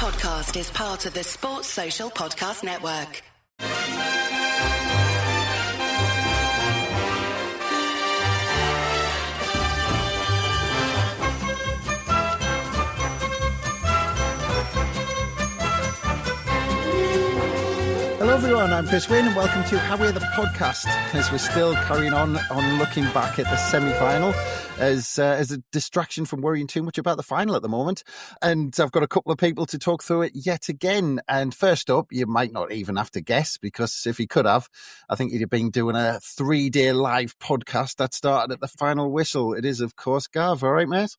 podcast is part of the Sports Social Podcast Network. Hello everyone, I'm Chris Wynn and welcome to How We're the Podcast, as we're still carrying on looking back at the semi-final as a distraction from worrying too much about the final at the moment. And I've got a couple of people to talk through it yet again. And first up, you might not even have to guess, because if you could have, I think you'd have been doing a 3-day live podcast that started at the final whistle. It is, of course, Gav. All right, mate?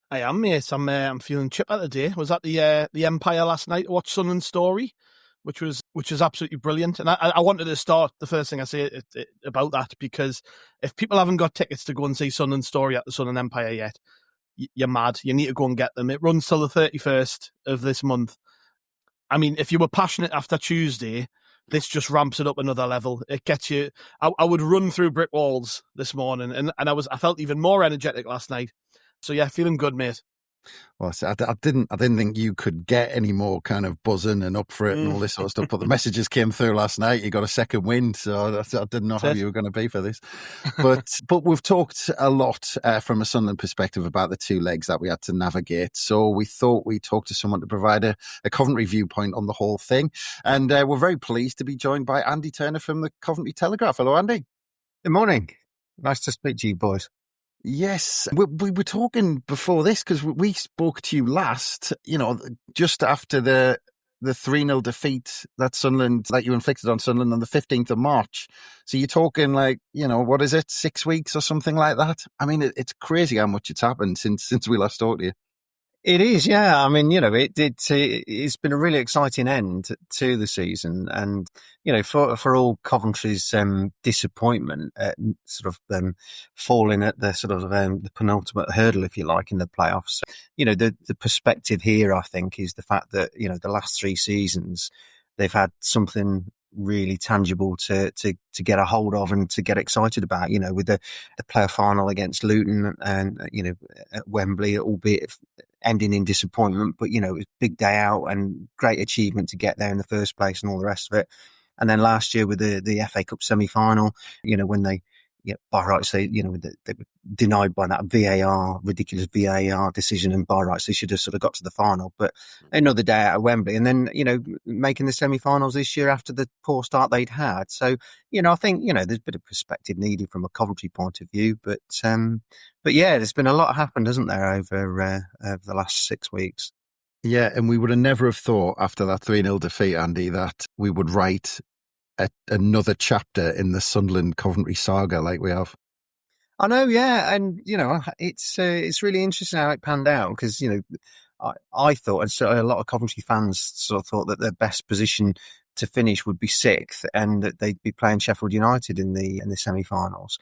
I am, mate. I'm feeling chip at the day. Was at the Empire last night to watch Sunderland's story, which was absolutely brilliant. And I wanted to start the first thing I say about that, because if people haven't got tickets to go and see Sunderland's story at the Sunderland Empire yet, you're mad. You need to go and get them. It runs till the 31st of this month. I mean, if you were passionate after Tuesday, this just ramps it up another level. It gets you. I would run through brick walls this morning, and I felt even more energetic last night. So yeah, feeling good, mate. Well, I didn't think you could get any more kind of buzzing and up for it and all this sort of stuff. But the messages came through last night. You got a second win, so I didn't know how you were going to be for this. But we've talked a lot from a Sunderland perspective about the two legs that we had to navigate. So we thought we'd talk to someone to provide a Coventry viewpoint on the whole thing. And we're very pleased to be joined by Andy Turner from the Coventry Telegraph. Hello, Andy. Good morning. Nice to speak to you, boys. Yes, we were talking before this because we spoke to you last, just after the 3-0 defeat that you inflicted on Sunderland on the 15th of March. So you're talking what is it, 6 weeks or something like that? I mean, it's crazy how much it's happened since we last talked to you. It is, yeah. I mean, it's been a really exciting end to the season, and for all Coventry's disappointment at sort of them falling at the sort of the penultimate hurdle, if you like, in the playoffs. The perspective here, I think, is the fact that the last 3 seasons they've had something really tangible to get a hold of and to get excited about, with the playoff final against Luton and, at Wembley, albeit ending in disappointment, but, it was a big day out and great achievement to get there in the first place and all the rest of it. And then last year with the FA Cup semi-final, when they, by rights, they were denied by that ridiculous VAR decision, and by rights they should have sort of got to the final. But another day out of Wembley, and then making the semi-finals this year after the poor start they'd had. So I think there's a bit of perspective needed from a Coventry point of view. But yeah, there's been a lot happened, hasn't there, over the last 6 weeks. Yeah, and we would have never have thought after that 3-0 defeat, Andy, that we would write another chapter in the Sunderland Coventry saga like we have. I know, yeah, and it's really interesting how it panned out, because I thought, and so a lot of Coventry fans sort of thought that their best position to finish would be 6th, and that they'd be playing Sheffield United in the semi-finals.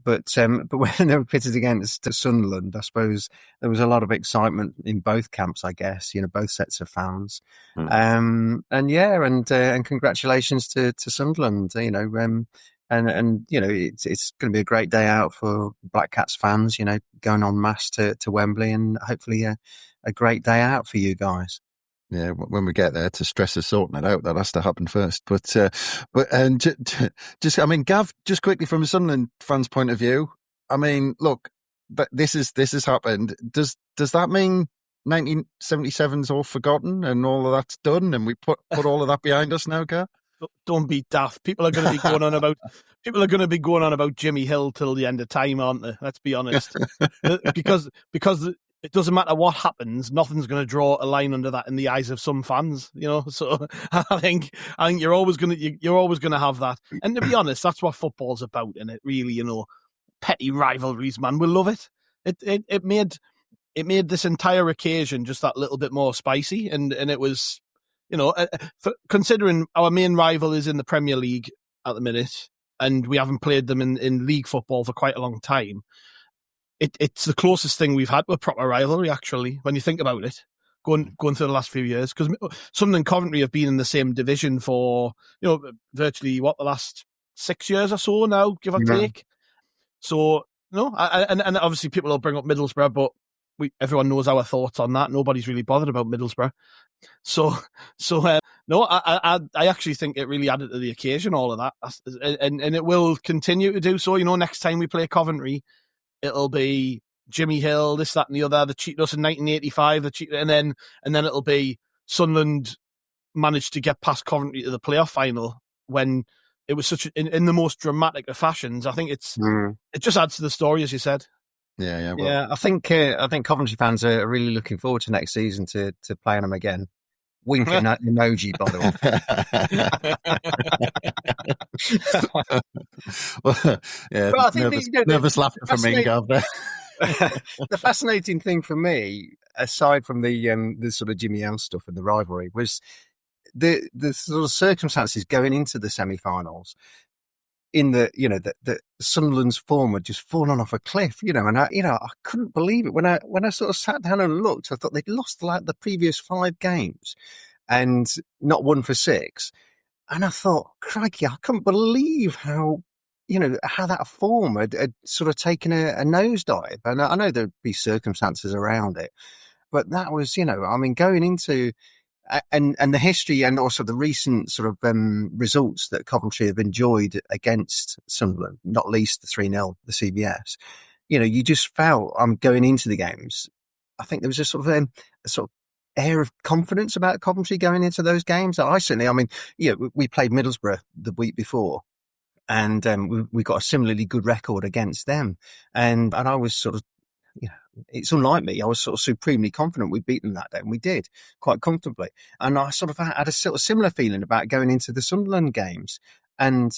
But when they were pitted against Sunderland, I suppose there was a lot of excitement in both camps, I guess, both sets of fans. And congratulations to Sunderland, and it's going to be a great day out for Black Cats fans, going en masse to Wembley, and hopefully a great day out for you guys. Yeah, when we get there, to stress is sorting it out. That has to happen first. But Gav, just quickly from a Sunderland fan's point of view, I mean, look, but this has happened. Does that mean 1977's all forgotten and all of that's done, and we put all of that behind us now, Gav? Don't be daft. People are going to be going on about Jimmy Hill till the end of time, aren't they? Let's be honest, because it doesn't matter what happens, nothing's going to draw a line under that in the eyes of some fans, So I think you're always going to have that. And to be honest, that's what football's about, and it really, petty rivalries, man. We love it. It made this entire occasion just that little bit more spicy, and it was, considering our main rival is in the Premier League at the minute, and we haven't played them in league football for quite a long time. It's the closest thing we've had to a proper rivalry, actually, when you think about it, going through the last few years. Because Sunderland and Coventry have been in the same division for, virtually, the last 6 years or so now, give or take. So, and obviously people will bring up Middlesbrough, but everyone knows our thoughts on that. Nobody's really bothered about Middlesbrough. So no, I actually think it really added to the occasion, all of that, and it will continue to do so. Next time we play Coventry, it'll be Jimmy Hill, this, that, and the other. They cheated us in 1985, and then it'll be Sunderland managed to get past Coventry to the playoff final when it was such in the most dramatic of fashions. I think it just adds to the story, as you said. Yeah. Well, yeah, I think Coventry fans are really looking forward to next season to playing them again. Winking that emoji, by the way. Well, yeah, I think nervous laughter from Ingav there. The fascinating thing for me, aside from the sort of Jimmy Hill stuff and the rivalry, was the sort of circumstances going into the semi-finals. In the that Sunderland's form had just fallen off a cliff, and I couldn't believe it when I sort of sat down and looked. I thought they'd lost like the previous 5 games and not won for 6, and I thought, crikey, I couldn't believe how that form had sort of taken a nosedive. And I know there'd be circumstances around it, but that was going into. And the history and also the recent sort of results that Coventry have enjoyed against Sunderland, not least the 3-0, the CBS, you just felt going into the games. I think there was a sort of air of confidence about Coventry going into those games. We played Middlesbrough the week before, and we got a similarly good record against them. And I was sort of, it's unlike me. I was sort of supremely confident we'd beat them that day, and we did quite comfortably. And I sort of had a sort of similar feeling about going into the Sunderland games. And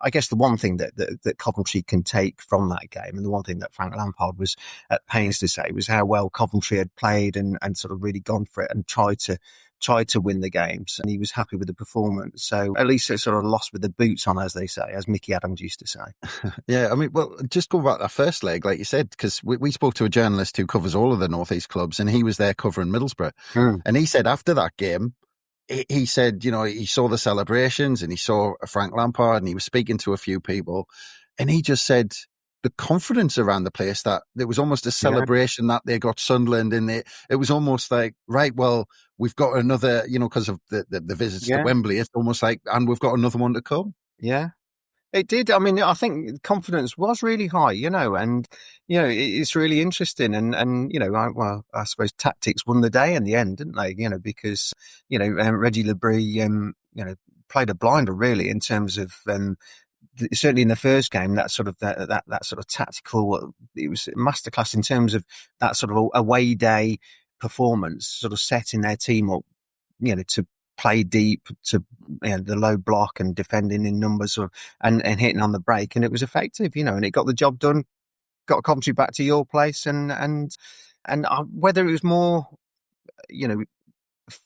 I guess the one thing that Coventry can take from that game, and the one thing that Frank Lampard was at pains to say, was how well Coventry had played and sort of really gone for it and tried to win the games, and he was happy with the performance. So at least it sort of lost with the boots on, as they say, as Mickey Adams used to say. Yeah, well, just go back to that first leg, like you said, because we spoke to a journalist who covers all of the North East clubs, and he was there covering Middlesbrough. And he said after that game, he said, he saw the celebrations and he saw Frank Lampard and he was speaking to a few people, and he just said the confidence around the place, that there was almost a celebration that they got Sunderland in it. It was almost like, right, well, we've got another, because of the visits to Wembley, it's almost like, and we've got another one to come. Yeah, it did. I mean, I think confidence was really high, and, it's really interesting. And I suppose tactics won the day in the end, didn't they? Because, Reggie Bris, played a blinder really in terms of, certainly in the first game, that sort of tactical, it was a masterclass in terms of that sort of away day performance, sort of setting their team up, to play deep, to the low block and defending in numbers and hitting on the break, and it was effective, and it got the job done, got Coventry back to your place, and whether it was more,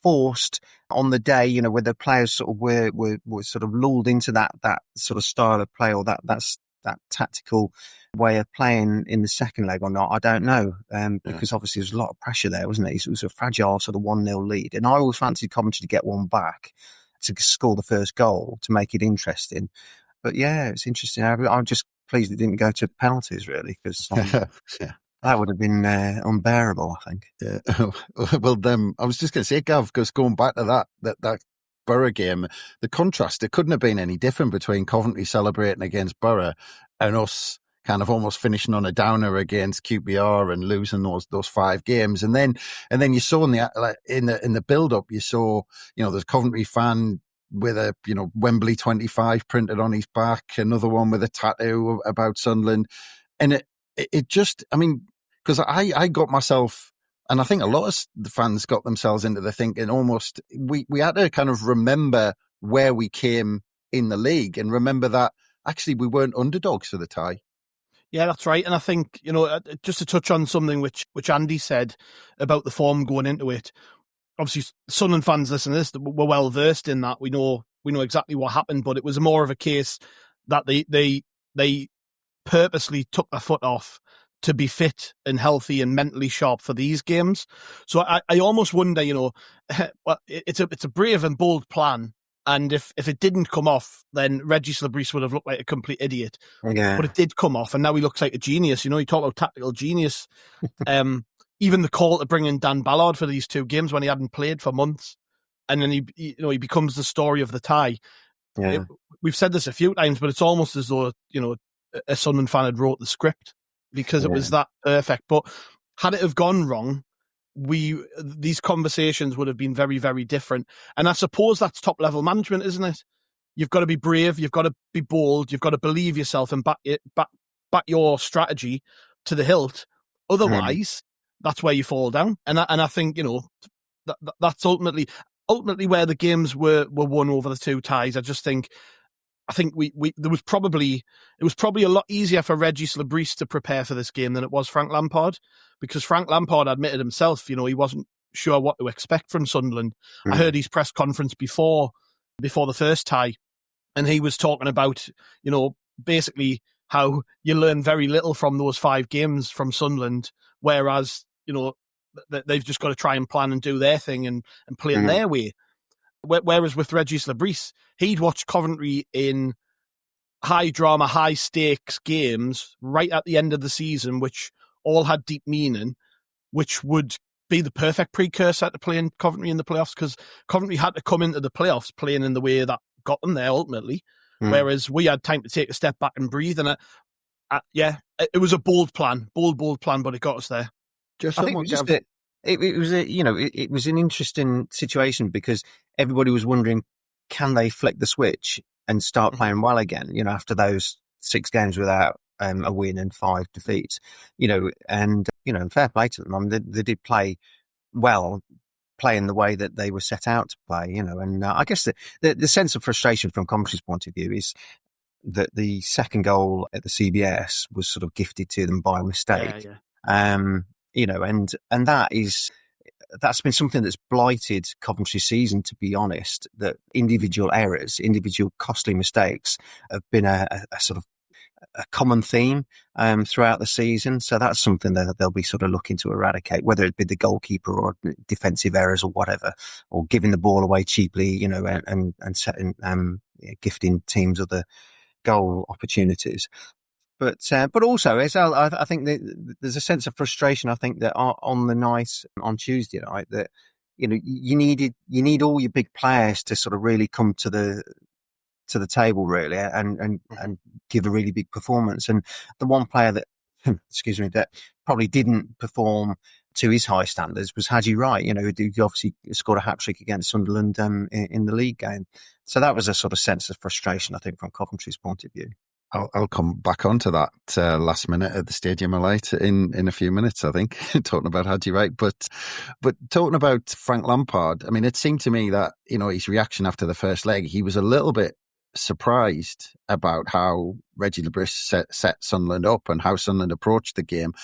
forced on the day, where the players sort of were sort of lulled into that sort of style of play, or that tactical way of playing in the second leg or not, I don't know, because obviously there's a lot of pressure there, wasn't it? It was a fragile sort of 1-0 lead, and I always fancied Coventry to get one back to score the first goal to make it interesting. But yeah, it's interesting. I'm just pleased it didn't go to penalties, really, because that would have been unbearable, I think. Yeah. Well, I was just going to say, Gav, because going back to that Borough game, the contrast, it couldn't have been any different between Coventry celebrating against Borough and us kind of almost finishing on a downer against QPR and losing those 5 games. And then you saw in the build up, you saw, there's a Coventry fan with a, Wembley 25 printed on his back, another one with a tattoo about Sunderland. And it just, because I got myself, and I think a lot of the fans got themselves into the thinking almost, we had to kind of remember where we came in the league and remember that actually we weren't underdogs for the tie. Yeah, that's right. And I think, just to touch on something which Andy said about the form going into it, obviously Sunderland fans listening to this, we're well versed in that. We know exactly what happened, but it was more of a case that they purposely took their foot off to be fit and healthy and mentally sharp for these games. So I almost wonder, well, it's a brave and bold plan. And if it didn't come off, then Régis Bris would have looked like a complete idiot. Yeah. But it did come off, and now he looks like a genius. You talk about tactical genius. even the call to bring in Dan Ballard for these 2 games when he hadn't played for months, and then he becomes the story of the tie. Yeah. We've said this a few times, but it's almost as though a Sunderland fan had wrote the script because it was that perfect. But had it have gone wrong, these conversations would have been very, very different. And I suppose that's top level management, isn't it? You've got to be brave, you've got to be bold, you've got to believe yourself and back your strategy to the hilt. Otherwise, that's where you fall down. And I think that's ultimately where the games were won over the 2 ties. I think it was probably a lot easier for Régis Bris to prepare for this game than it was Frank Lampard, because Frank Lampard admitted himself, he wasn't sure what to expect from Sunderland. I heard his press conference before the first tie, and he was talking about, basically how you learn very little from those 5 games from Sunderland, whereas, they've just got to try and plan and do their thing and play it their way. Whereas with Régis Bris, he'd watched Coventry in high drama, high stakes games right at the end of the season, which all had deep meaning, which would be the perfect precursor to playing Coventry in the playoffs, because Coventry had to come into the playoffs playing in the way that got them there ultimately, whereas we had time to take a step back and breathe. And it was a bold plan, but it got us there. It was an interesting situation because everybody was wondering, can they flick the switch and start playing well again? After those 6 games without a win and 5 defeats, and fair play to them. I mean, they did play well, playing the way that they were set out to play. And I guess the sense of frustration from Coventry's point of view is that the second goal at the CBS was sort of gifted to them by mistake. And that's been something that's blighted Coventry's season, to be honest, that individual errors, individual costly mistakes have been a sort of a common theme throughout the season. So that's something that they'll be sort of looking to eradicate, whether it be the goalkeeper or defensive errors or whatever, or giving the ball away cheaply, and setting, gifting teams other goal opportunities. But also, I think that there's a sense of frustration. I think that on the night on Tuesday night, that you need all your big players to sort of really come to the table, really, and give a really big performance. And the one player that that probably didn't perform to his high standards was Haji Wright. Who obviously scored a hat-trick against Sunderland in the league game. So that was a sort of sense of frustration, I think, from Coventry's point of view. I'll come back onto that last minute at the Stadium of Light in a few minutes, I think, talking about Haji Wright. But talking about Frank Lampard, I mean, it seemed to me that, his reaction after the first leg, he was a little bit surprised about how Régis Bris set Sunderland up and how Sunderland approached the game.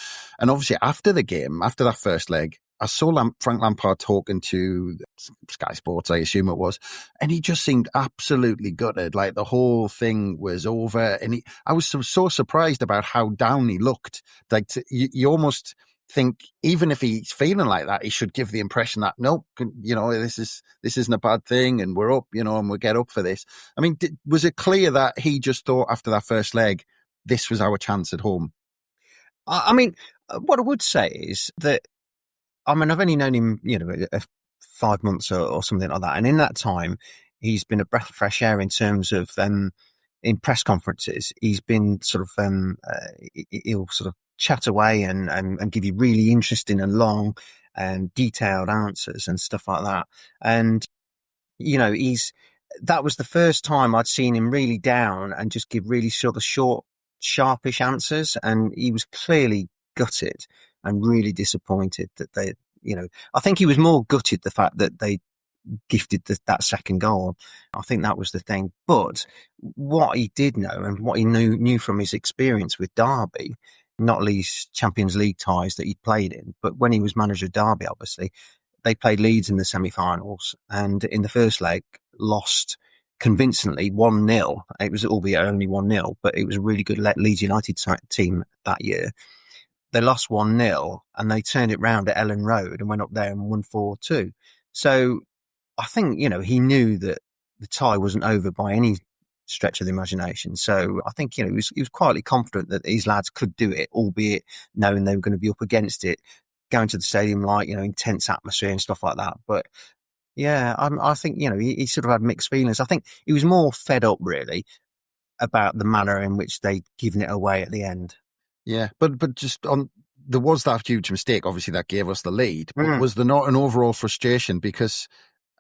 And obviously after the game, after that first leg, I saw Frank Lampard talking to Sky Sports, I assume it was, and he just seemed absolutely gutted, like the whole thing was over. And I was so surprised about how down he looked. Like you almost think, even if he's feeling like that, he should give the impression that, nope, this isn't a bad thing, and we're up, and we'll get up for this. I mean, was it clear that he just thought after that first leg, this was our chance at home? I mean, what I would say is that, I've only known him, 5 months or something like that. And in that time, he's been a breath of fresh air in terms of, in press conferences, he's been sort of, he'll sort of chat away and give you really interesting and long and detailed answers and stuff like that. And, that was the first time I'd seen him really down and just give really sort of short, sharpish answers. And he was clearly gutted and really disappointed that they, I think he was more gutted the fact that they gifted that second goal. I think that was the thing. But what he did know, and what he knew from his experience with Derby, not least Champions League ties that he'd played in, but when he was manager of Derby, obviously, they played Leeds in the semi-finals, and in the first leg lost convincingly 1-0. It was albeit only 1-0, but it was a really good Leeds United team that year. They lost 1-0 and they turned it round at Ellen Road and went up there and won 4-2. So I think, he knew that the tie wasn't over by any stretch of the imagination. So I think, he was quietly confident that these lads could do it, albeit knowing they were going to be up against it going to the stadium like, intense atmosphere and stuff like that. But yeah, I think, he sort of had mixed feelings. I think he was more fed up really about the manner in which they'd given it away at the end. Yeah, but just there was that huge mistake, obviously, that gave us the lead. But was there not an overall frustration? Because,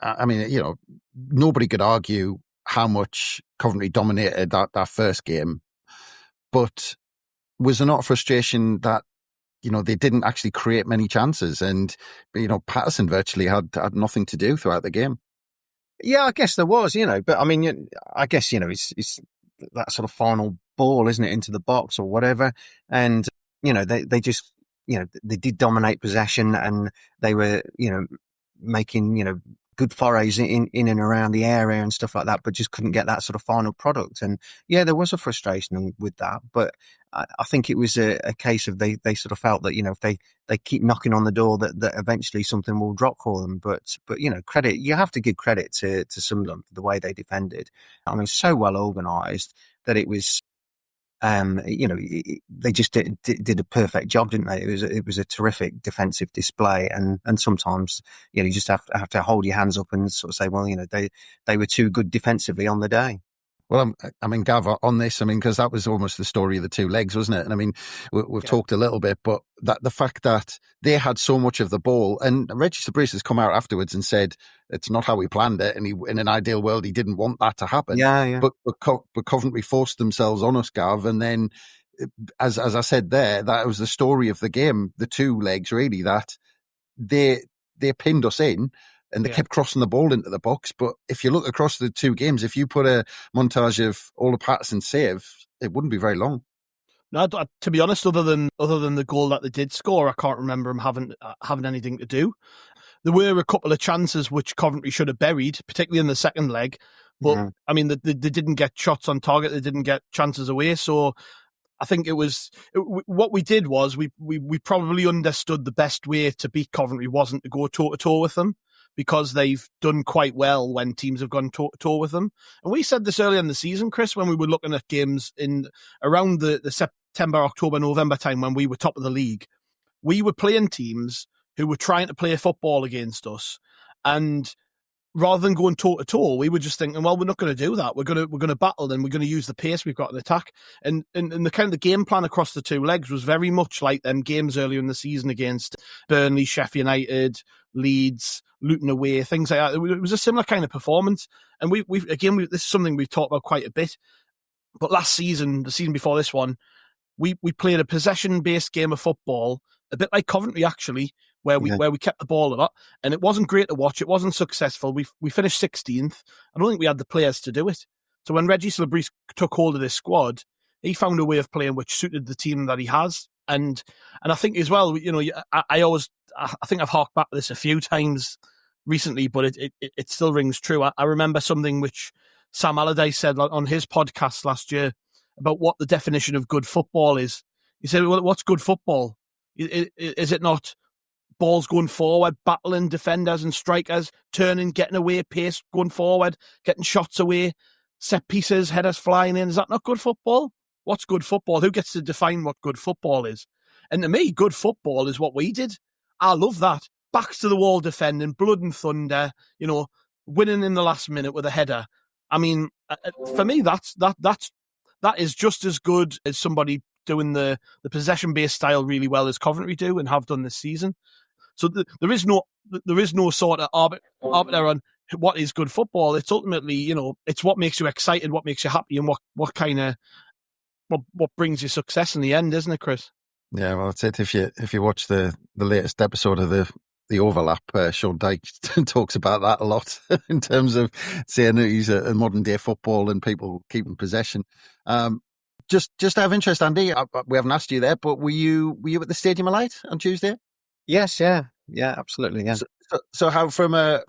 I mean, nobody could argue how much Coventry dominated that first game. But was there not a frustration that, they didn't actually create many chances? And, Patterson virtually had nothing to do throughout the game. Yeah, I guess there was, but I mean, I guess, it's that sort of final ball, isn't it, into the box or whatever. And, they just, they did dominate possession, and they were, making, good forays in and around the area and stuff like that, but just couldn't get that sort of final product. And yeah, there was a frustration with that, but I think it was a case of they sort of felt that, if they keep knocking on the door, that eventually something will drop for them. But credit, you have to give credit to Sunderland for the way they defended. I mean, so well organised that it was, they just did a perfect job, didn't they? It was a terrific defensive display, and sometimes you just have to hold your hands up and sort of say, well, they were too good defensively on the day. Well, I mean, Gav, on this, I mean, because that was almost the story of the two legs, wasn't it? And I mean, we've talked a little bit, but that the fact that they had so much of the ball, and Régis Bris has come out afterwards and said it's not how we planned it, and in an ideal world, he didn't want that to happen. Yeah. But Coventry forced themselves on us, Gav, and then, as I said there, that was the story of the game, the two legs really, that they pinned us in. And they kept crossing the ball into the box. But if you look across the two games, if you put a montage of all of Patterson's saves, it wouldn't be very long. No, to be honest, other than the goal that they did score, I can't remember him having anything to do. There were a couple of chances which Coventry should have buried, particularly in the second leg. But I mean, they didn't get shots on target. They didn't get chances away. So I think what we did was we probably understood the best way to beat Coventry wasn't to go toe to toe with them, because they've done quite well when teams have gone toe-to-toe with them. And we said this earlier in the season, Chris, when we were looking at games in around the September, October, November time when we were top of the league. We were playing teams who were trying to play football against us. And rather than going toe-to-toe, we were just thinking, well, we're not going to do that. We're going to battle, and we're going to use the pace we've got in attack. And the kind of the game plan across the two legs was very much like them games earlier in the season against Burnley, Sheffield United, Leeds, Luton away, things like that. It was a similar kind of performance. And we this is something we've talked about quite a bit. But last season, the season before this one, we played a possession-based game of football, a bit like Coventry actually, where we kept the ball a lot, and it wasn't great to watch. It wasn't successful. We finished 16th. I don't think we had the players to do it. So when Régis Bris took hold of this squad, he found a way of playing which suited the team that he has. And I think as well, I think I've harked back to this a few times recently, but it still rings true. I remember something which Sam Allardyce said on his podcast last year about what the definition of good football is. He said, well, what's good football? Is it not balls going forward, battling defenders and strikers, turning, getting away, pace going forward, getting shots away, set pieces, headers flying in? Is that not good football? What's good football? Who gets to define what good football is? And to me, good football is what we did. I love that. Backs to the wall defending, blood and thunder, winning in the last minute with a header. I mean, for me, that is just as good as somebody doing the possession-based style really well as Coventry do and have done this season. So there is no sort of arbiter on what is good football. It's ultimately, it's what makes you excited, what makes you happy, and what kind of what brings you success in the end, isn't it, Chris? Yeah, well, that's it. If you watch the latest episode of the Overlap, Sean Dyke talks about that a lot in terms of saying that he's a modern day football and people keeping possession. Just out of interest, Andy, we haven't asked you there, but were you at the Stadium of Light on Tuesday? Yes, yeah, absolutely, yeah. So how, from a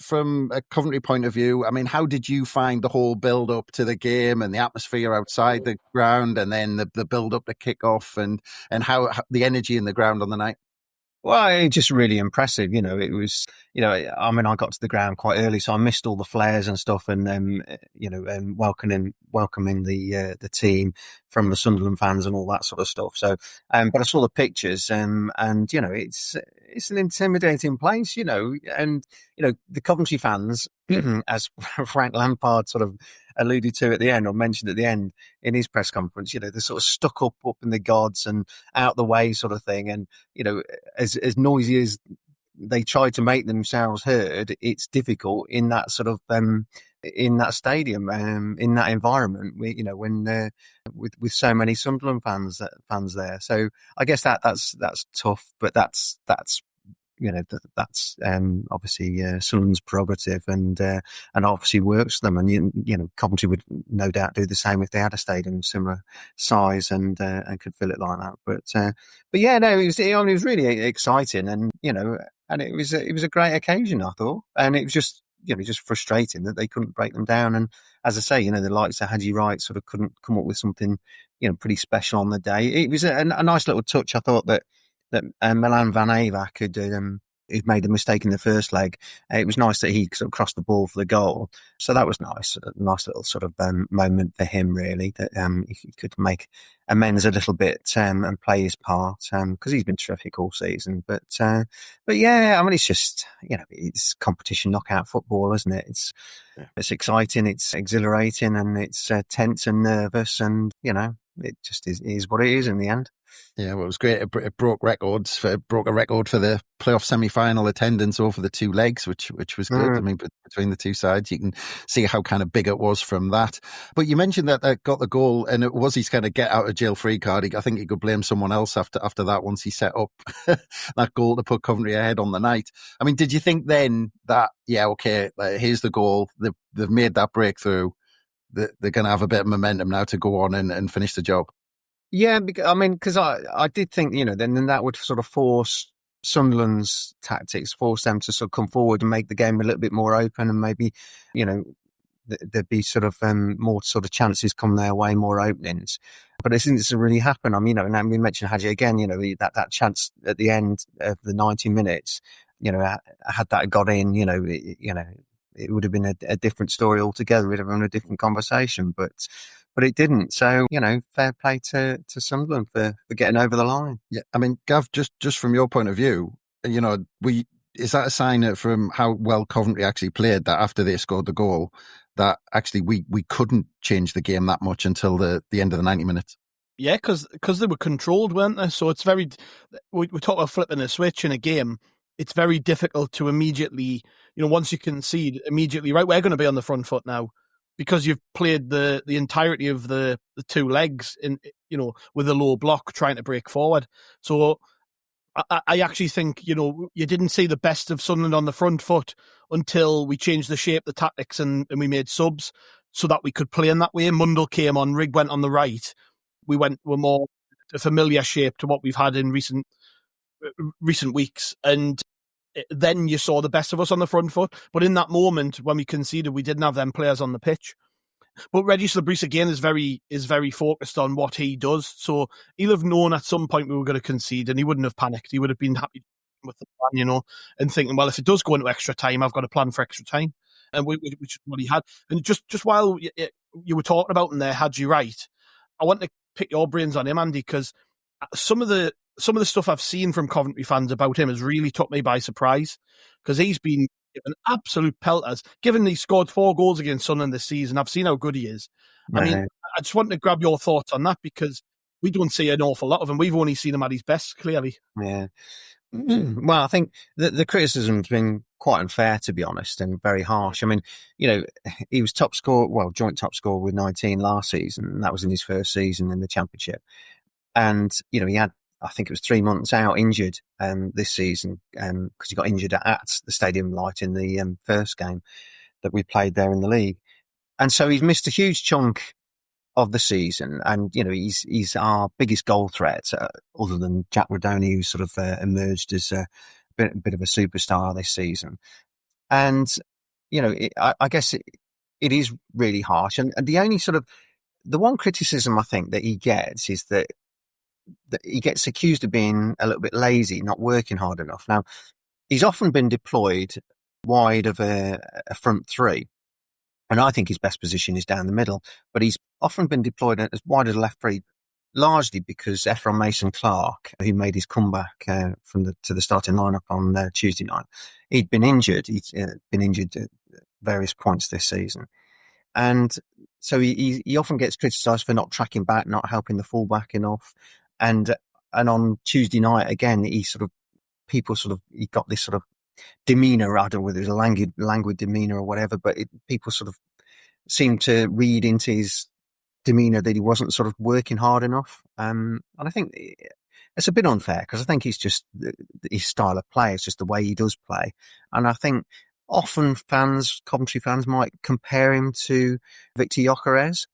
Coventry point of view, I mean, how did you find the whole build up to the game and the atmosphere outside the ground, and then the build up to kick off, and how the energy in the ground on the night? Well, it's just really impressive. It was, I mean, I got to the ground quite early, so I missed all the flares and stuff, and welcoming the team from the Sunderland fans and all that sort of stuff. So, but I saw the pictures, and it's an intimidating place, and the Coventry fans, as Frank Lampard sort of alluded to at the end, or mentioned at the end in his press conference, they're sort of stuck up in the gods and out the way sort of thing. And, as noisy as they try to make themselves heard, it's difficult in that sort of, in that stadium, in that environment, when with so many Sunderland fans there. So I guess that's tough, but that's obviously Sunderland's prerogative, and obviously works for them. And Coventry would no doubt do the same if they had a stadium similar size and could fill it like that. But yeah, no, it was really exciting, and and it was a great occasion, I thought, and it was just frustrating that they couldn't break them down. And as I say, the likes of Haji Wright sort of couldn't come up with something pretty special on the day. It was a nice little touch. I thought that Milan Van Avak he'd made a mistake in the first leg. It was nice that he sort of crossed the ball for the goal. So that was nice. A nice little sort of moment for him, really, that he could make amends a little bit and play his part, because he's been terrific all season. But yeah, I mean, it's just, it's competition knockout football, isn't it? It's exciting, it's exhilarating, and it's tense and nervous, and, it just is what it is in the end. Yeah, well, it was great. It broke a record for the playoff semi-final attendance over the two legs, which was good. I mean, between the two sides, you can see how kind of big it was from that. But you mentioned that they got the goal, and it was his kind of get out of jail free card. I think he could blame someone else after that once he set up that goal to put Coventry ahead on the night. I mean, did you think then that, yeah, okay, here's the goal, they've made that breakthrough, they're going to have a bit of momentum now to go on and finish the job? Yeah, because I did think, then that would sort of force Sunderland's tactics, force them to sort of come forward and make the game a little bit more open, and maybe, there'd be sort of more sort of chances come their way, more openings. But it didn't really happen. I mean, and we mentioned Haji again, that chance at the end of the 90 minutes, had that got in, it would have been a different story altogether. We'd have been a different conversation, but it didn't. So, fair play to Sunderland for getting over the line. Yeah, I mean, Gav, just from your point of view, is that a sign from how well Coventry actually played, that after they scored the goal, that actually we couldn't change the game that much until the end of the 90 minutes? Yeah, because they were controlled, weren't they? So it's very, we talk about flipping a switch in a game. It's very difficult to immediately, once you concede, immediately, right, we're going to be on the front foot now, because you've played the entirety of the two legs in, with a low block trying to break forward. So I actually think, you didn't see the best of Sunderland on the front foot until we changed the shape, the tactics, and we made subs so that we could play in that way. Mundell came on, Rig went on the right. We were more a familiar shape to what we've had in recent weeks, and then you saw the best of us on the front foot. But in that moment when we conceded, we didn't have them players on the pitch. But Régis Bris again is very focused on what he does, so he'll have known at some point we were going to concede, and he wouldn't have panicked. He would have been happy with the plan, and thinking, well, if it does go into extra time, I've got a plan for extra time, and which is what he had. And just while you were talking about in there, Haji Wright, I want to pick your brains on him, Andy, because some of the stuff I've seen from Coventry fans about him has really took me by surprise, because he's been given absolute pelters. Given he scored 4 goals against Sunderland this season, I've seen how good he is. Right. I mean, I just want to grab your thoughts on that, because we don't see an awful lot of him. We've only seen him at his best, clearly. Yeah. Well, I think the criticism's been quite unfair, to be honest, and very harsh. I mean, he was joint top scorer with 19 last season, and that was in his first season in the Championship. And, he had, I think it was 3 months out injured this season, because he got injured at the Stadium Light in the first game that we played there in the league. And so he's missed a huge chunk of the season, and he's our biggest goal threat, other than Jack Rodoni, who sort of emerged as a bit of a superstar this season. And I guess it is really harsh. And the only the one criticism I think that he gets is that he gets accused of being a little bit lazy, not working hard enough. Now, he's often been deployed wide of a front three, and I think his best position is down the middle, but he's often been deployed as wide as a left three, largely because Ephron Mason-Clark, who made his comeback to the starting lineup on Tuesday night, he'd been injured. He's been injured at various points this season. And so he often gets criticised for not tracking back, not helping the fullback enough. And on Tuesday night, again, he got this sort of demeanour. I don't know whether it was a languid demeanour or whatever, but people sort of seemed to read into his demeanour that he wasn't sort of working hard enough. And I think it's a bit unfair because I think it's just his style of play. It's just the way he does play. And I think often Coventry fans might compare him to Victor Gyökeres,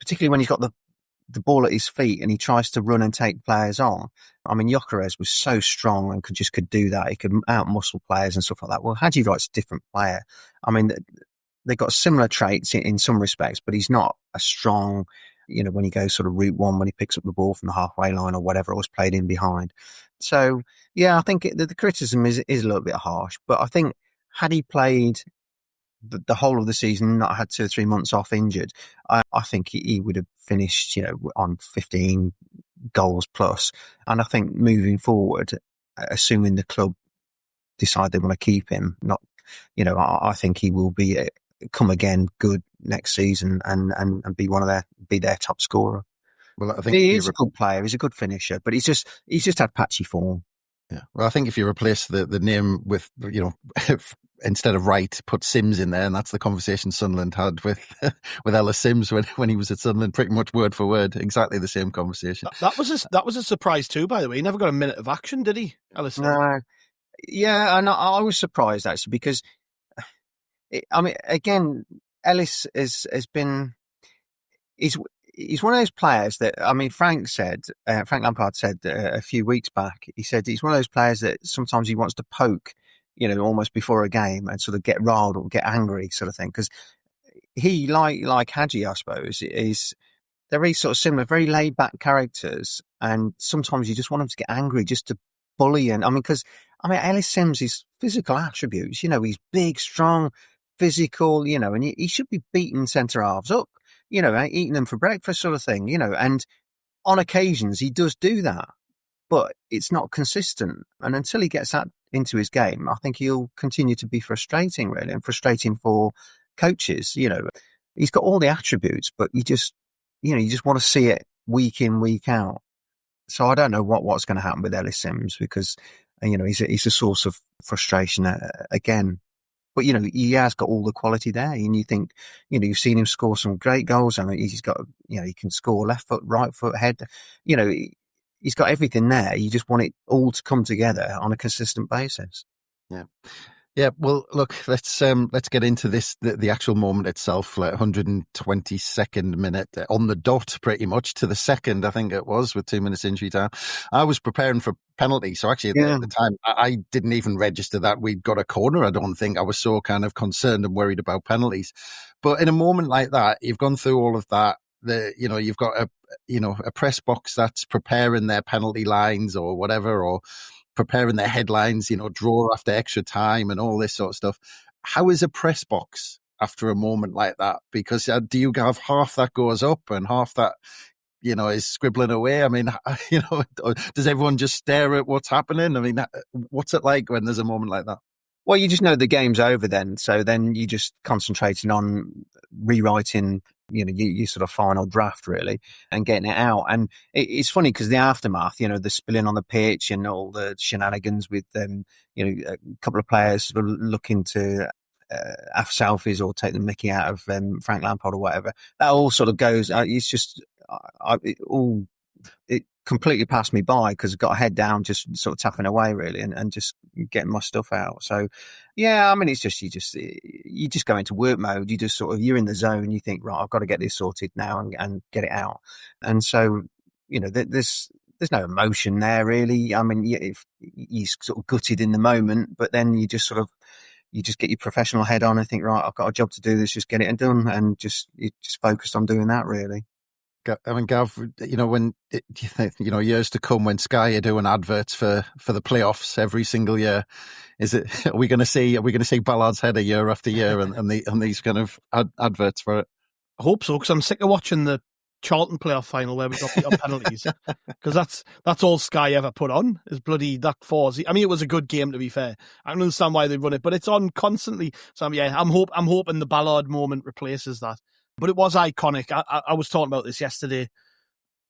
particularly when he's got the ball at his feet and he tries to run and take players on. I mean, Gyökeres was so strong and could do that. He could out-muscle players and stuff like that. Well, Haji Wright's a different player. I mean, they've got similar traits in some respects, but he's not a strong, when he goes sort of route one, when he picks up the ball from the halfway line or whatever, or was played in behind. So, yeah, I think the criticism is a little bit harsh, but I think had he played the whole of the season, not had 2 or 3 months off injured, I think he would have finished, on 15 goals plus. And I think moving forward, assuming the club decide they want to keep him, I think he will be come again good next season and be their top scorer. Well, I think he is a good player. He's a good finisher, but he's just had patchy form. Yeah. Well, I think if you replace the name with, instead of Wright, put Simms in there, and that's the conversation Sunderland had with Ellis Simms when he was at Sunderland, pretty much word for word, exactly the same conversation. That was a surprise too, by the way. He never got a minute of action, did he, Ellis Simms? No. Yeah, and I was surprised actually because, again, Ellis has been. He's one of those players that, Frank Lampard said a few weeks back, he said he's one of those players that sometimes he wants to poke, almost before a game and sort of get riled or get angry sort of thing. Because he, like Haji, I suppose, they're very sort of similar, very laid back characters. And sometimes you just want him to get angry just to bully. And Ellis Simms, his physical attributes, he's big, strong, physical, and he should be beating centre halves up. Eating them for breakfast sort of thing, and on occasions he does do that, but it's not consistent. And until he gets that into his game, I think he'll continue to be frustrating, really, and frustrating for coaches. He's got all the attributes, but you just want to see it week in, week out. So I don't know what's going to happen with Ellis Simms because, he's a source of frustration again. But, he has got all the quality there. And you think, you've seen him score some great goals. He's got, he can score left foot, right foot, head. He's got everything there. You just want it all to come together on a consistent basis. Yeah. Yeah, well, look, let's get into this, the actual moment itself, like 122nd minute on the dot, pretty much to the second, I think it was, with 2 minutes injury time. I was preparing for penalty, so actually at the time, I didn't even register that we'd got a corner. I don't think I was so kind of concerned and worried about penalties. But in a moment like that, you've gone through all of that. You've got a press box that's preparing their penalty lines or whatever, or preparing their headlines, draw after extra time and all this sort of stuff. How is a press box after a moment like that? Because do you have half that goes up and half that, is scribbling away? Does everyone just stare at what's happening? What's it like when there's a moment like that? Well, you just know the game's over then. So then you just concentrating on rewriting your sort of final draft, really, and getting it out. And it's funny because the aftermath, the spilling on the pitch and all the shenanigans with a couple of players sort of looking to have selfies or take the mickey out of Frank Lampard or whatever. That all sort of goes, it's just, it completely passed me by because I got a head down, just sort of tapping away really and just getting my stuff out. So yeah, it's just, you just go into work mode. You just sort of, you're in the zone. You think, right, I've got to get this sorted now and get it out. And so, there's no emotion there really. You're sort of gutted in the moment, but then you just get your professional head on and think, right, I've got a job to do. Let's just get it done. And you're just focused on doing that really. I mean, Gav, when do you think, years to come when Sky are doing adverts for the playoffs every single year, are we going to see Ballard's header year after year and these kind of adverts for it? I hope so, because I'm sick of watching the Charlton playoff final where we got beat on penalties, because that's all Sky ever put on is bloody that 4-0. I mean, it was a good game, to be fair. I don't understand why they run it, but it's on constantly. So yeah, I'm hoping the Ballard moment replaces that. But it was iconic. I was talking about this yesterday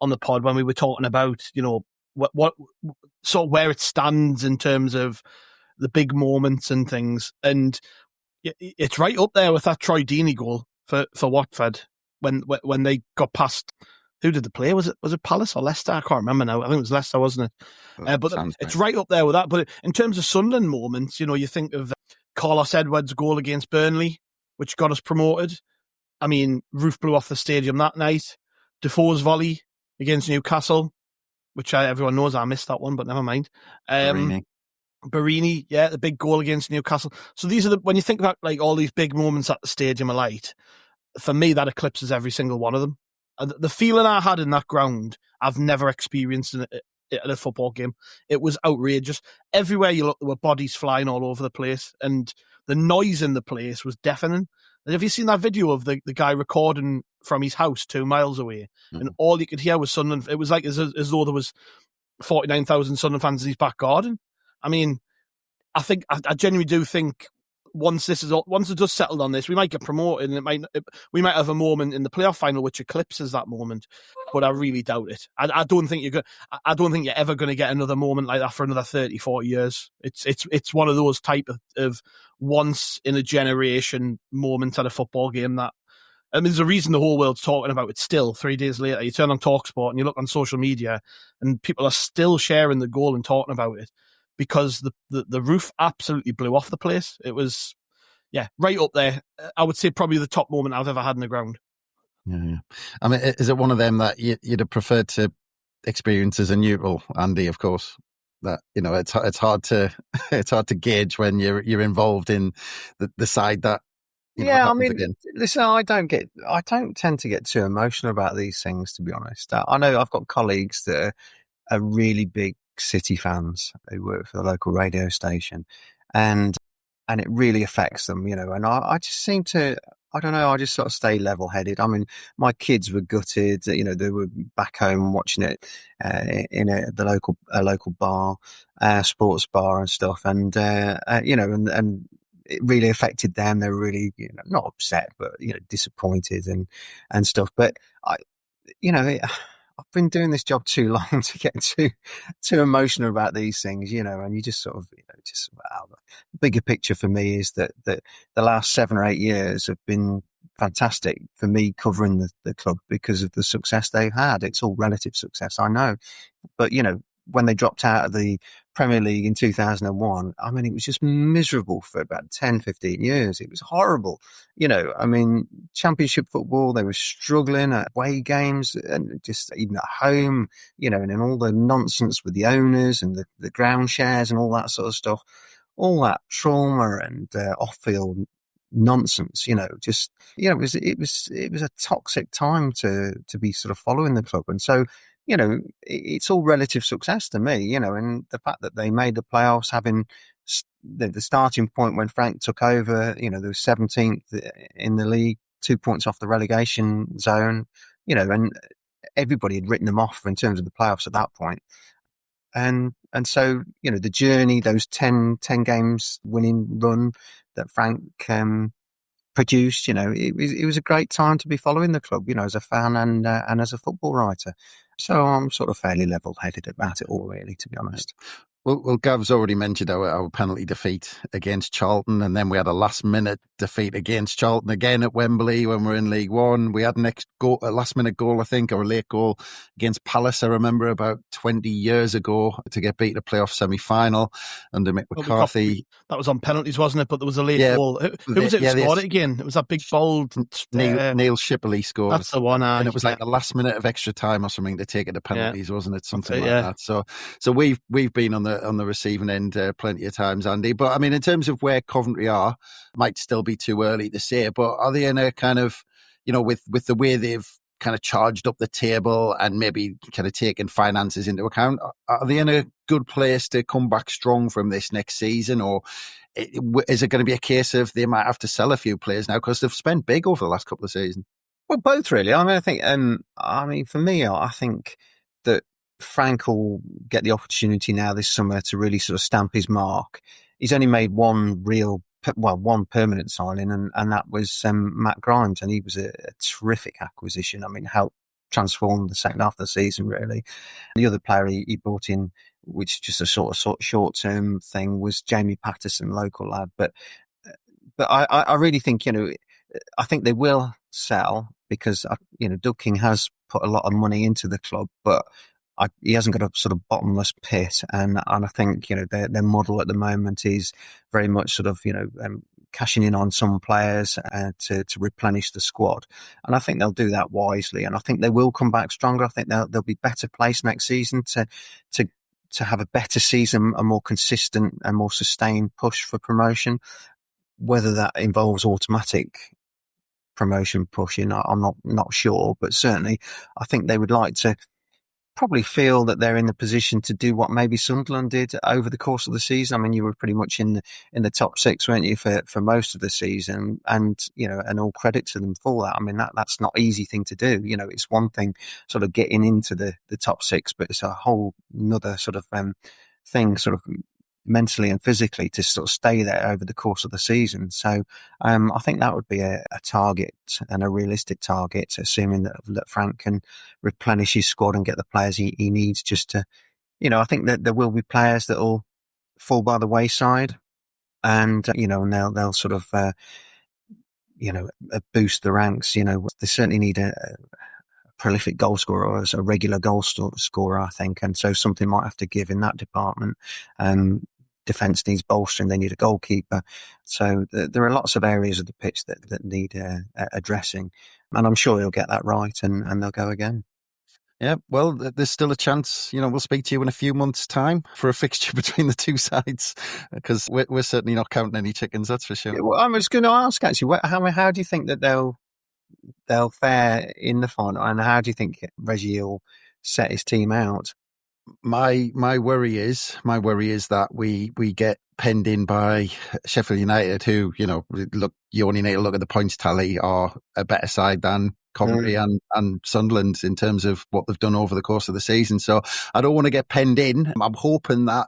on the pod when we were talking about what sort of where it stands in terms of the big moments and things, and it's right up there with that Troy Deeney goal for Watford. When they got past, who did they play? Was it Palace or Leicester? I can't remember now. I think it was Leicester, wasn't it? But it's right up there with that. But in terms of Sunderland moments, you think of Carlos Edwards' goal against Burnley, which got us promoted. I mean, roof blew off the stadium that night. Defoe's volley against Newcastle, which everyone knows I missed that one, but never mind. Barini, yeah, the big goal against Newcastle. So these are when you think about like all these big moments at the Stadium of Light, for me, that eclipses every single one of them. The feeling I had in that ground, I've never experienced at a football game. It was outrageous. Everywhere you look, there were bodies flying all over the place, and the noise in the place was deafening. And have you seen that video of the guy recording from his house 2 miles away? Mm-hmm. And all you could hear was Sunderland. It was like as though there was 49,000 Sunderland fans in his back garden. I mean, I genuinely do think once it does settle on this, we might get promoted, and we might have a moment in the playoff final which eclipses that moment. But I really doubt it. I don't think you're ever going to get another moment like that for another 30, 40 years. It's one of those type of once in a generation moments at a football game that. I mean, there's a reason the whole world's talking about it still 3 days later. You turn on TalkSport and you look on social media and people are still sharing the goal and talking about it because the roof absolutely blew off the place. It was, right up there. I would say probably the top moment I've ever had in the ground. Yeah. I mean, is it one of them that you'd have preferred to experience as a neutral, Andy, of course? That, it's hard to gauge when you're involved in the side that, I mean, listen, I don't tend to get too emotional about these things, to be honest. I know I've got colleagues that are really big City fans who work for the local radio station, and it really affects them, and I just seem to, I don't know, I just sort of stay level-headed. I mean, my kids were gutted, they were back home watching it in the local bar, sports bar and stuff, and and it really affected them. They were really, not upset, but disappointed and stuff. But I've been doing this job too long to get too emotional about these things, and you just sort of, the bigger picture for me is that the last 7 or 8 years have been fantastic for me covering the club because of the success they've had. It's all relative success, I know. But, when they dropped out of the Premier League in 2001, I mean, it was just miserable for about 10, 15 years. It was horrible. I mean, Championship football, they were struggling at away games and just even at home, and then all the nonsense with the owners and the ground shares and all that sort of stuff, all that trauma and off-field nonsense, it was a toxic time to be sort of following the club. And so, it's all relative success to me, and the fact that they made the playoffs, having the starting point when Frank took over, they were 17th in the league, 2 points off the relegation zone, and everybody had written them off in terms of the playoffs at that point. And so, the journey, those 10 games winning run that Frank produced, it was a great time to be following the club, as a fan and as a football writer. So I'm sort of fairly level-headed about it all, really, to be honest. Well, Gav's already mentioned our penalty defeat against Charlton, and then we had a last-minute defeat against Charlton again at Wembley when we were in League One. We had a last-minute goal, I think, or a late goal against Palace, I remember, about 20 years ago to get beat in a playoff semi-final under Mick McCarthy. That was on penalties, wasn't it? But there was a late goal. Who was it who scored it again? It was that big, bold... Neil Shipley scored. That's the one. And it was like the last minute of extra time or something to take it to penalties, wasn't it? Something like that. So we've been on the receiving end plenty of times, Andy. But I mean, in terms of where Coventry are, might still be too early to say, but are they in a kind of, with the way they've kind of charged up the table and maybe kind of taken finances into account? Are they in a good place to come back strong from this next season, or is it going to be a case of they might have to sell a few players now because they've spent big over the last couple of seasons? Well, both really. I mean, I think, for me, I think that Frank will get the opportunity now this summer to really sort of stamp his mark. He's only made one permanent signing, and that was Matt Grimes, and he was a terrific acquisition. I mean, helped transform the second half of the season, really. The other player he brought in, which is just a sort of short-term thing, was Jamie Patterson, local lad. But I really think, I think they will sell because, Doug King has put a lot of money into the club, but he hasn't got a sort of bottomless pit. And I think, their model at the moment is very much sort of, cashing in on some players to replenish the squad. And I think they'll do that wisely. And I think they will come back stronger. I think they'll be better placed next season to have a better season, a more consistent and more sustained push for promotion. Whether that involves automatic promotion pushing, I'm not sure, but certainly I think they would like to probably feel that they're in the position to do what maybe Sunderland did over the course of the season. I mean, you were pretty much in the top six, weren't you, for most of the season? And, and all credit to them for that. I mean, that's not an easy thing to do. It's one thing sort of getting into the top six, but it's a whole another sort of thing, sort of mentally and physically, to sort of stay there over the course of the season. So I think that would be a target, and a realistic target, assuming that Frank can replenish his squad and get the players he needs just to, I think that there will be players that will fall by the wayside, and, they'll sort of, boost the ranks. They certainly need a prolific goal scorer, or as a regular goal scorer, I think. And so something might have to give in that department. Defence needs bolstering. They need a goalkeeper. So there are lots of areas of the pitch that need addressing. And I'm sure he'll get that right, and they'll go again. Yeah, well, there's still a chance. We'll speak to you in a few months' time for a fixture between the two sides, because we're certainly not counting any chickens, that's for sure. Yeah, well, I was going to ask, actually, how do you think that they'll fare in the final, and how do you think Régis will set his team out? My worry is that we get penned in by Sheffield United, who, look, you only need to look at the points tally, are a better side than Coventry and Sunderland in terms of what they've done over the course of the season. So I don't want to get penned in. I'm hoping that,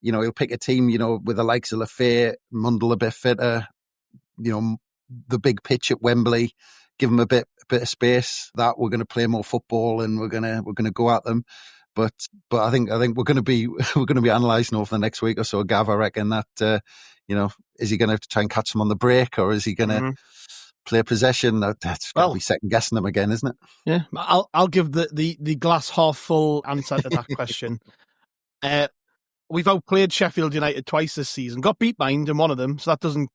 he'll pick a team, with the likes of Lafayette, Mundell a bit fitter, the big pitch at Wembley, give them a bit of space, that we're going to play more football and we're going to go at them. But I think we're going to be analysing over the next week or so, Gav. I reckon that is he going to try and catch them on the break, or is he going to play possession? That's going to be second guessing them again, isn't it? Yeah, I'll give the glass half full answer to that question. We've outplayed Sheffield United twice this season. Got beat behind in one of them, so that doesn't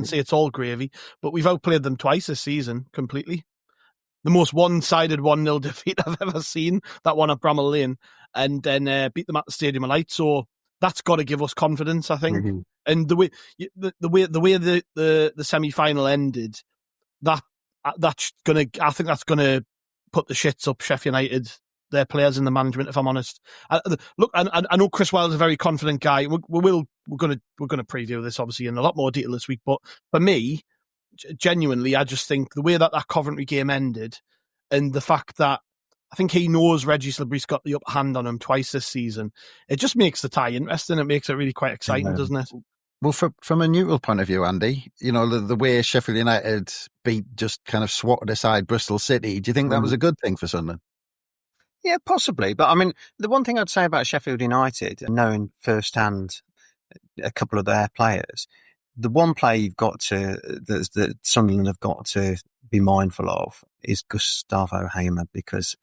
say it's all gravy. But we've outplayed them twice this season completely. The most one-sided 1-0 defeat I've ever seen, that one at Bramall Lane, and then beat them at the Stadium of Light. So that's got to give us confidence, I think. Mm-hmm. And the way the semi-final ended, that's gonna, I think that's gonna put the shits up Sheffield United, their players and the management, if I'm honest. Look, I know Chris Wilde's a very confident guy. We're gonna preview this obviously in a lot more detail this week, but for me, genuinely, I just think the way that Coventry game ended, and the fact that I think he knows Régis Bris got the upper hand on him twice this season, it just makes the tie interesting. It makes it really quite exciting, doesn't it? Well, from a neutral point of view, Andy, the way Sheffield United just kind of swatted aside Bristol City, do you think that was a good thing for Sunderland? Yeah, possibly. But I mean, the one thing I'd say about Sheffield United, knowing firsthand a couple of their players, the one player you've got that Sunderland have got to be mindful of is Gustavo Hamer, because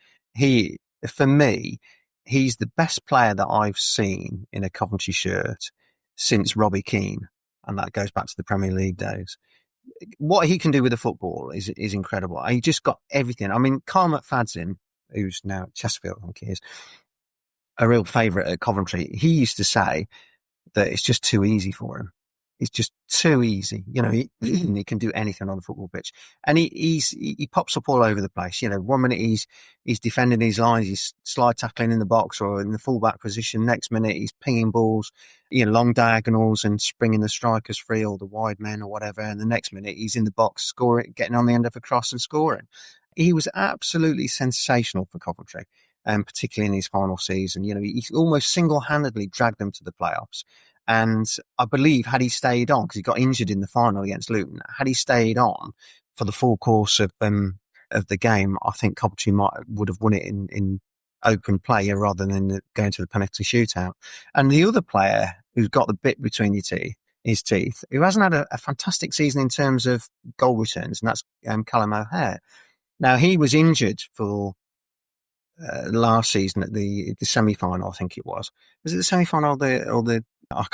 for me, he's the best player that I've seen in a Coventry shirt since Robbie Keane, and that goes back to the Premier League days. What he can do with the football is incredible. He just got everything. I mean, Carl McFadden, who's now at Chesterfield, I think he is, a real favourite at Coventry, he used to say that it's just too easy for him. is just too easy. He can do anything on the football pitch, and he pops up all over the place. 1 minute he's defending his lines, he's slide tackling in the box or in the fullback position. Next minute he's pinging balls, long diagonals and springing the strikers free or the wide men or whatever. And the next minute he's in the box scoring, getting on the end of a cross and scoring. He was absolutely sensational for Coventry, and particularly in his final season. He almost single-handedly dragged them to the playoffs. And I believe had he stayed on, because he got injured in the final against Luton, had he stayed on for the full course of the game, I think Coventry would have won it in open play rather than going to the penalty shootout. And the other player who's got the bit between his teeth, who hasn't had a fantastic season in terms of goal returns, and that's Callum O'Hare. Now, he was injured for last season at the semi-final, I think it was. Was it the semi-final or the I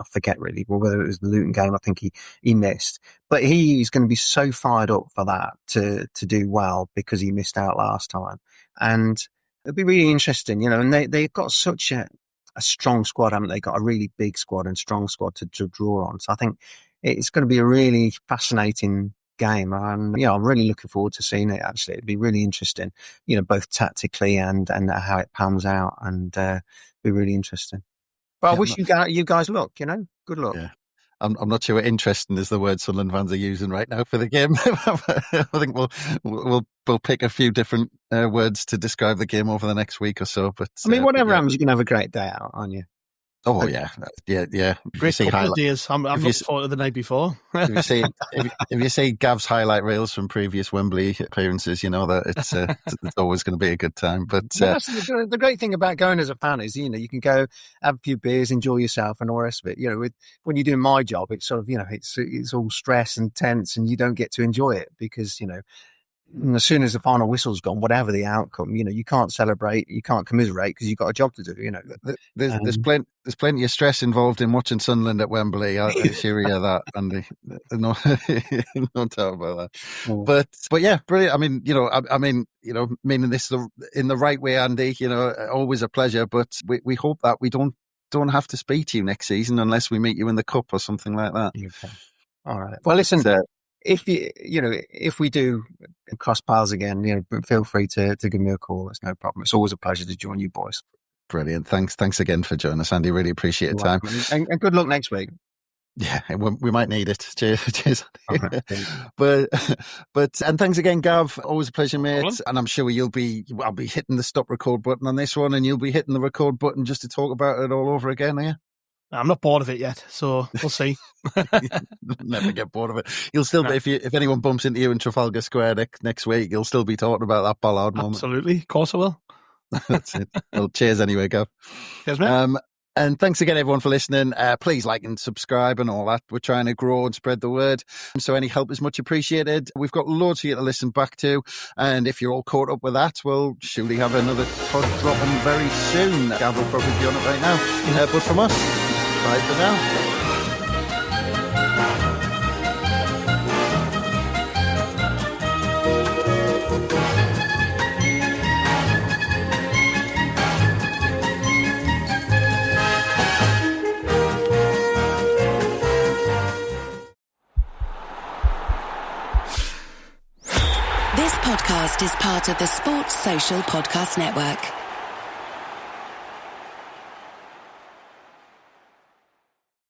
forget really, well, whether it was the Luton game, I think he missed. But he's going to be so fired up for that to do well because he missed out last time. And it'll be really interesting, and they've got such a strong squad, haven't they? Got a really big squad and strong squad to draw on. So I think it's going to be a really fascinating game. And, I'm really looking forward to seeing it, actually. It'd be really interesting, both tactically and how it pans out, and be really interesting. But I wish you guys luck, good luck. Yeah. I'm not sure what interesting is the word Sunderland fans are using right now for the game. I think we'll pick a few different words to describe the game over the next week or so. But whatever happens, you can have a great day out, aren't you? Oh yeah. Great couple of days. I'm looking forward to the night before. if you see Gav's highlight reels from previous Wembley appearances, that it's always going to be a good time. But that's the great thing about going as a fan is you can go have a few beers, enjoy yourself, and all the rest of it. When you're doing my job, it's sort of it's all stress and tense, and you don't get to enjoy it because and as soon as the final whistle's gone, whatever the outcome, you can't celebrate, you can't commiserate because you've got a job to do. There's plenty of stress involved in watching Sunderland at Wembley. I assure you that, Andy. No doubt about that. Oh. But yeah, brilliant. Meaning this in the right way, Andy. Always a pleasure. But we hope that we don't have to speak to you next season unless we meet you in the cup or something like that. Okay. All right. Well, listen. If we do cross paths again, feel free to give me a call. It's no problem. It's always a pleasure to join you boys. Brilliant. Thanks again for joining us, Andy. Really appreciate your time. And good luck next week. Yeah, we might need it. Cheers. But and thanks again, Gav. Always a pleasure, mate. Problem. And I'm sure I'll be hitting the stop record button on this one, and you'll be hitting the record button just to talk about it all over again, are you? I'm not bored of it yet, so we'll see. Never get bored of it. You'll still be, if anyone bumps into you in Trafalgar Square next week, you'll still be talking about that Ballard moment. Absolutely, of course I will. That's it. Well, cheers anyway, Gav. Cheers, mate. And thanks again, everyone, for listening. Please like and subscribe and all that. We're trying to grow and spread the word. So any help is much appreciated. We've got loads for you to listen back to. And if you're all caught up with that, we'll surely have another pod dropping very soon. Gav will probably be on it right now. But from us, bye for now. This podcast is part of the Sports Social Podcast Network.